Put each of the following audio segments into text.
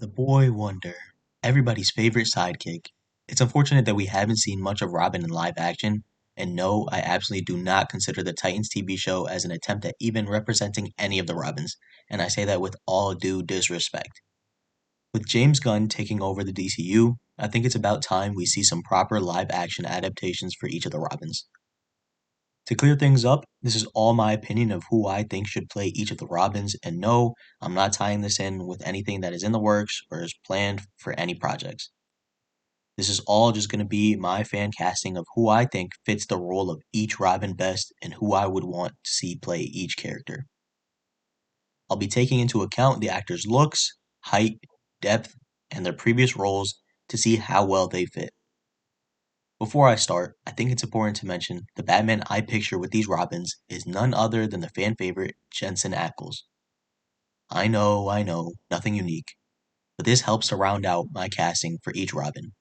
The boy wonder, everybody's favorite sidekick. It's unfortunate that we haven't seen much of Robin in live action, and no, I absolutely do not consider the Titans TV show as an attempt at even representing any of the Robins, and I say that with all due disrespect. With James Gunn taking over the DCU, I think it's about time we see some proper live action adaptations for each of the Robins. To clear things up, this is all my opinion of who I think should play each of the Robins, and no, I'm not tying this in with anything that is in the works or is planned for any projects. This is all just going to be my fan casting of who I think fits the role of each Robin best and who I would want to see play each character. I'll be taking into account the actors' looks, height, depth, and their previous roles to see how well they fit. Before I start, I think it's important to mention the Batman I picture with these Robins is none other than the fan favorite Jensen Ackles. I know, nothing unique, but this helps to round out my casting for each Robin.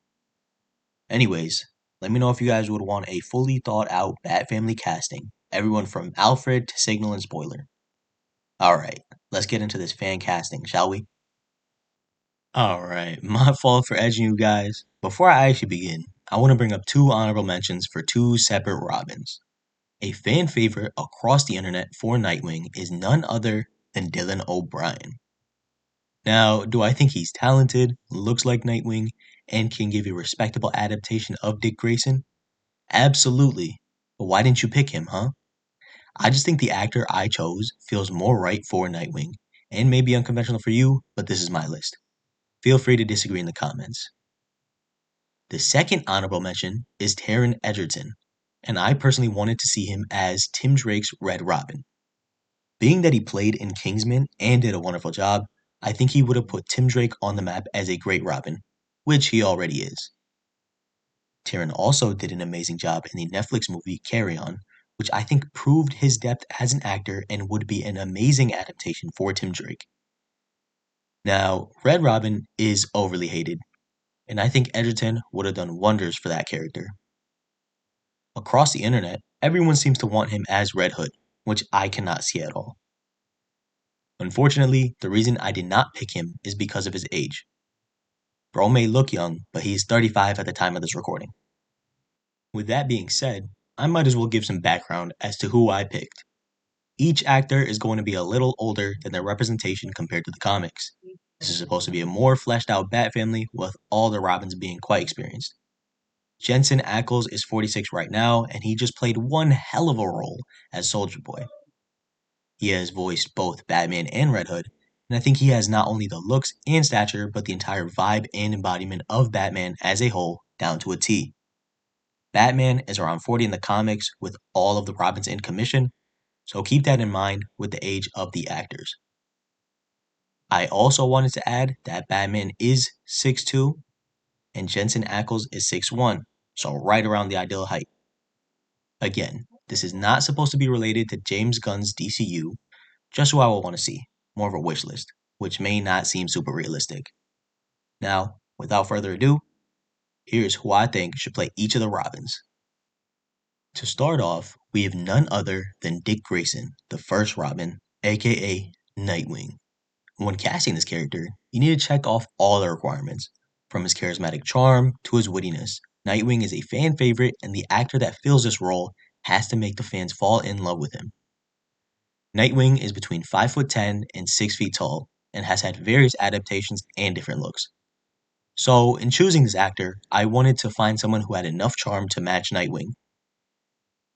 Anyways, let me know if you guys would want a fully thought out Bat Family casting, everyone from Alfred to Signal and Spoiler. Alright, let's get into this fan casting, shall we? Alright, my fault for edging you guys. Before I actually begin, I want to bring up two honorable mentions for two separate Robins. A fan favorite across the internet for Nightwing is none other than Dylan O'Brien. Now, do I think he's talented, looks like Nightwing, and can give a respectable adaptation of Dick Grayson? Absolutely. But why didn't you pick him, huh? I just think the actor I chose feels more right for Nightwing, and may be unconventional for you, but this is my list. Feel free to disagree in the comments. The second honorable mention is Taron Egerton, and I personally wanted to see him as Tim Drake's Red Robin. Being that he played in Kingsman and did a wonderful job, I think he would have put Tim Drake on the map as a great Robin, which he already is. Taron also did an amazing job in the Netflix movie Carry On, which I think proved his depth as an actor and would be an amazing adaptation for Tim Drake. Now, Red Robin is overly hated, and I think Edgerton would have done wonders for that character. Across the internet, everyone seems to want him as Red Hood, which I cannot see at all. Unfortunately, the reason I did not pick him is because of his age. Bro may look young, but he's 35 at the time of this recording. With that being said, I might as well give some background as to who I picked. Each actor is going to be a little older than their representation compared to the comics. This is supposed to be a more fleshed out Bat family with all the Robins being quite experienced. Jensen Ackles is 46 right now, and he just played one hell of a role as Soldier Boy. He has voiced both Batman and Red Hood, and I think he has not only the looks and stature, but the entire vibe and embodiment of Batman as a whole down to a T. Batman is around 40 in the comics with all of the Robins in commission, so keep that in mind with the age of the actors. I also wanted to add that Batman is 6'2", and Jensen Ackles is 6'1", so right around the ideal height. Again, this is not supposed to be related to James Gunn's DCU, just who I will want to see, more of a wish list, which may not seem super realistic. Now, without further ado, here's who I think should play each of the Robins. To start off, we have none other than Dick Grayson, the first Robin, aka Nightwing. When casting this character, you need to check off all the requirements, from his charismatic charm to his wittiness. Nightwing is a fan favorite, and the actor that fills this role has to make the fans fall in love with him. Nightwing is between 5'10" and 6 feet tall, and has had various adaptations and different looks. So, in choosing this actor, I wanted to find someone who had enough charm to match Nightwing.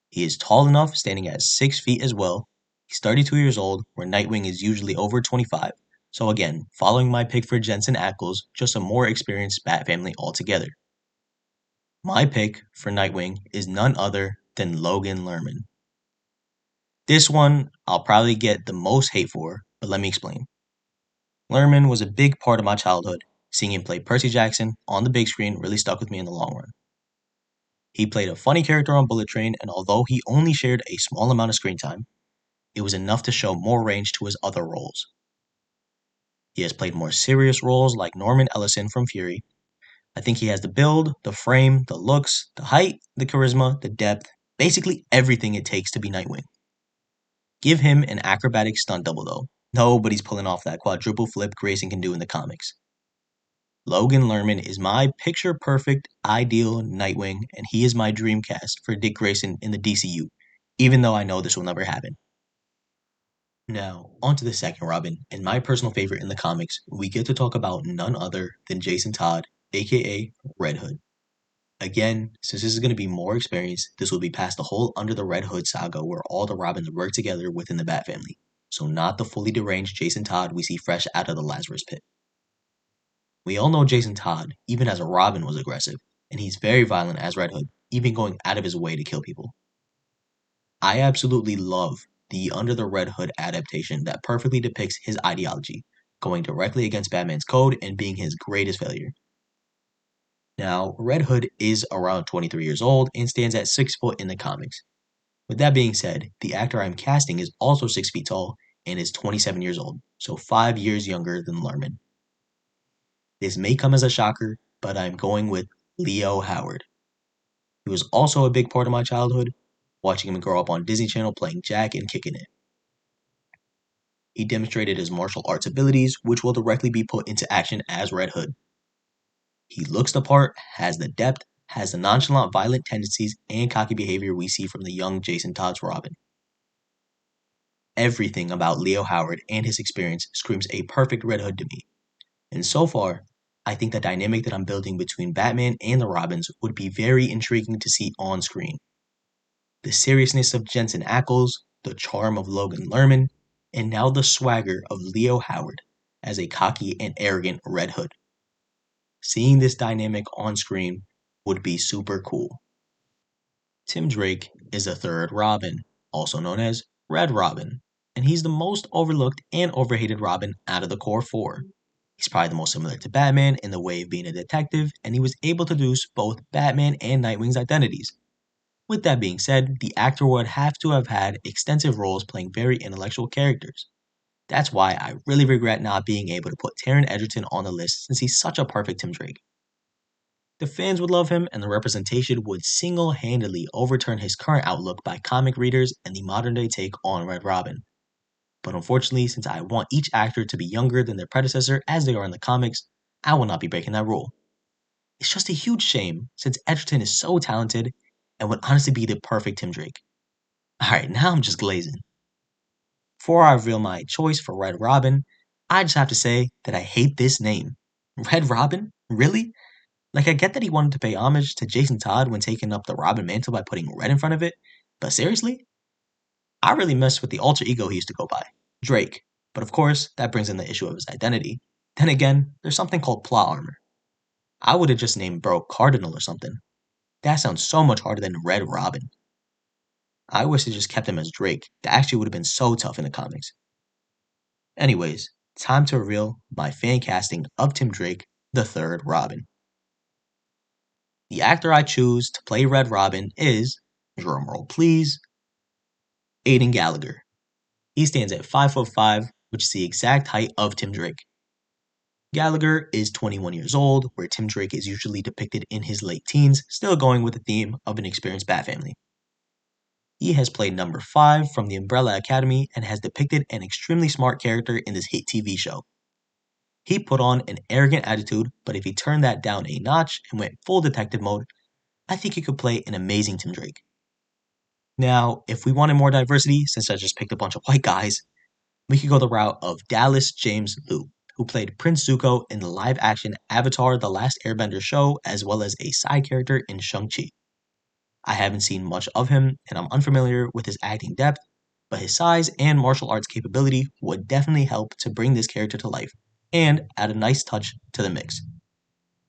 He is tall enough, standing at 6 feet as well. He's 32 years old, where Nightwing is usually over 25. So again, following my pick for Jensen Ackles, just a more experienced Bat family altogether. My pick for Nightwing is none other than Logan Lerman. This one I'll probably get the most hate for, but let me explain. Lerman was a big part of my childhood. Seeing him play Percy Jackson on the big screen really stuck with me in the long run. He played a funny character on Bullet Train, and although he only shared a small amount of screen time, it was enough to show more range to his other roles. He has played more serious roles like Norman Ellison from Fury. I think he has the build, the frame, the looks, the height, the charisma, the depth, basically everything it takes to be Nightwing. Give him an acrobatic stunt double though. Nobody's pulling off that quadruple flip Grayson can do in the comics. Logan Lerman is my picture-perfect, ideal Nightwing, and he is my dream cast for Dick Grayson in the DCU, even though I know this will never happen. Now, on to the second Robin, and my personal favorite in the comics, we get to talk about none other than Jason Todd, aka Red Hood. Again, since this is going to be more experience, this will be past the whole Under the Red Hood saga where all the Robins work together within the Bat family, so not the fully deranged Jason Todd we see fresh out of the Lazarus Pit. We all know Jason Todd, even as a Robin, was aggressive, and he's very violent as Red Hood, even going out of his way to kill people. I absolutely love the Under the Red Hood adaptation that perfectly depicts his ideology, going directly against Batman's code and being his greatest failure. Now, Red Hood is around 23 years old and stands at 6 foot in the comics. With that being said, the actor I'm casting is also 6 feet tall and is 27 years old, so 5 years younger than Lerman. This may come as a shocker, but I'm going with Leo Howard. He was also a big part of my childhood, watching him grow up on Disney Channel playing Jack and kicking it. He demonstrated his martial arts abilities, which will directly be put into action as Red Hood. He looks the part, has the depth, has the nonchalant violent tendencies and cocky behavior we see from the young Jason Todd's Robin. Everything about Leo Howard and his experience screams a perfect Red Hood to me. And so far, I think the dynamic that I'm building between Batman and the Robins would be very intriguing to see on screen. The seriousness of Jensen Ackles, the charm of Logan Lerman, and now the swagger of Leo Howard as a cocky and arrogant Red Hood. Seeing this dynamic on screen would be super cool. Tim Drake is the third Robin, also known as Red Robin, and he's the most overlooked and overhated Robin out of the core four. He's probably the most similar to Batman in the way of being a detective, and he was able to deduce both Batman and Nightwing's identities. With that being said, the actor would have to have had extensive roles playing very intellectual characters. That's why I really regret not being able to put Taron Egerton on the list since he's such a perfect Tim Drake. The fans would love him, and the representation would single-handedly overturn his current outlook by comic readers and the modern-day take on Red Robin. But unfortunately, since I want each actor to be younger than their predecessor as they are in the comics, I will not be breaking that rule. It's just a huge shame, since Edgerton is so talented and would honestly be the perfect Tim Drake. Alright, now I'm just glazing. Before I reveal my choice for Red Robin, I just have to say that I hate this name. Red Robin? Really? Like, I get that he wanted to pay homage to Jason Todd when taking up the Robin mantle by putting red in front of it, but seriously? I really messed with the alter ego he used to go by, Drake, but of course, that brings in the issue of his identity. Then again, there's something called plot armor. I would have just named Bro Cardinal or something. That sounds so much harder than Red Robin. I wish they just kept him as Drake. That actually would have been so tough in the comics. Anyways, time to reveal my fan casting of Tim Drake, the third Robin. The actor I choose to play Red Robin is, drumroll please, Aidan Gallagher. He stands at 5'5", which is the exact height of Tim Drake. Gallagher is 21 years old, where Tim Drake is usually depicted in his late teens, still going with the theme of an experienced Bat family. He has played number 5 from the Umbrella Academy and has depicted an extremely smart character in this hit TV show. He put on an arrogant attitude, but if he turned that down a notch and went full detective mode, I think he could play an amazing Tim Drake. Now, if we wanted more diversity, since I just picked a bunch of white guys, we could go the route of Dallas James Liu, who played Prince Zuko in the live-action Avatar The Last Airbender show, as well as a side character in Shang-Chi. I haven't seen much of him, and I'm unfamiliar with his acting depth, but his size and martial arts capability would definitely help to bring this character to life, and add a nice touch to the mix.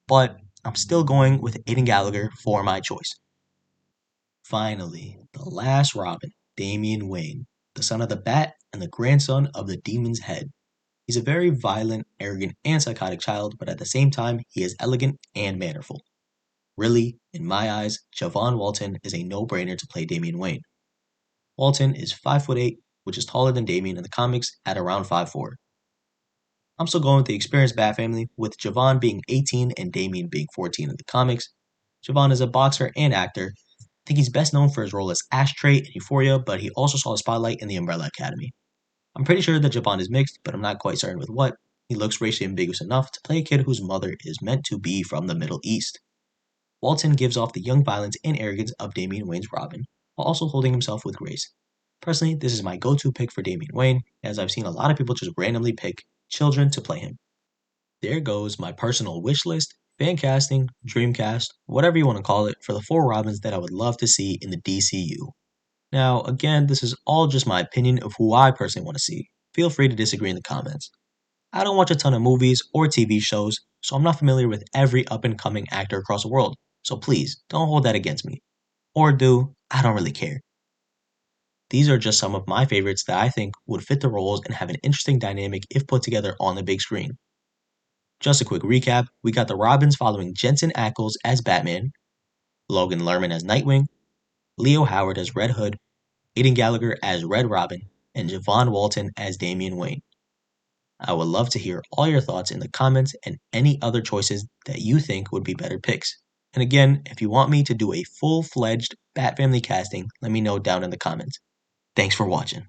But I'm still going with Aidan Gallagher for my choice. Finally, the last Robin, Damian Wayne, the son of the Bat and the grandson of the Demon's Head. He's a very violent, arrogant, and psychotic child, but at the same time, he is elegant and mannerful. Really, in my eyes, Javon Walton is a no-brainer to play Damian Wayne. Walton is 5'8", which is taller than Damian in the comics at around 5'4". I'm still going with the experienced Bat family, with Javon being 18 and Damian being 14 in the comics. Javon is a boxer and actor. I think he's best known for his role as Ashtray in Euphoria, but he also saw the spotlight in the Umbrella Academy. I'm pretty sure that Javon is mixed, but I'm not quite certain with what. He looks racially ambiguous enough to play a kid whose mother is meant to be from the Middle East. Walton gives off the young violence and arrogance of Damian Wayne's Robin, while also holding himself with grace. Personally, this is my go-to pick for Damian Wayne, as I've seen a lot of people just randomly pick children to play him. There goes my personal wish list, fan casting, dreamcast, whatever you want to call it, for the 4 Robins that I would love to see in the DCU. Now, again, this is all just my opinion of who I personally want to see. Feel free to disagree in the comments. I don't watch a ton of movies or TV shows, so I'm not familiar with every up-and-coming actor across the world, so please, don't hold that against me. Or do, I don't really care. These are just some of my favorites that I think would fit the roles and have an interesting dynamic if put together on the big screen. Just a quick recap, we got the Robins following Jensen Ackles as Batman, Logan Lerman as Nightwing, Leo Howard as Red Hood, Aidan Gallagher as Red Robin, and Javon Walton as Damian Wayne. I would love to hear all your thoughts in the comments and any other choices that you think would be better picks. And again, if you want me to do a full-fledged Bat Family casting, let me know down in the comments. Thanks for watching.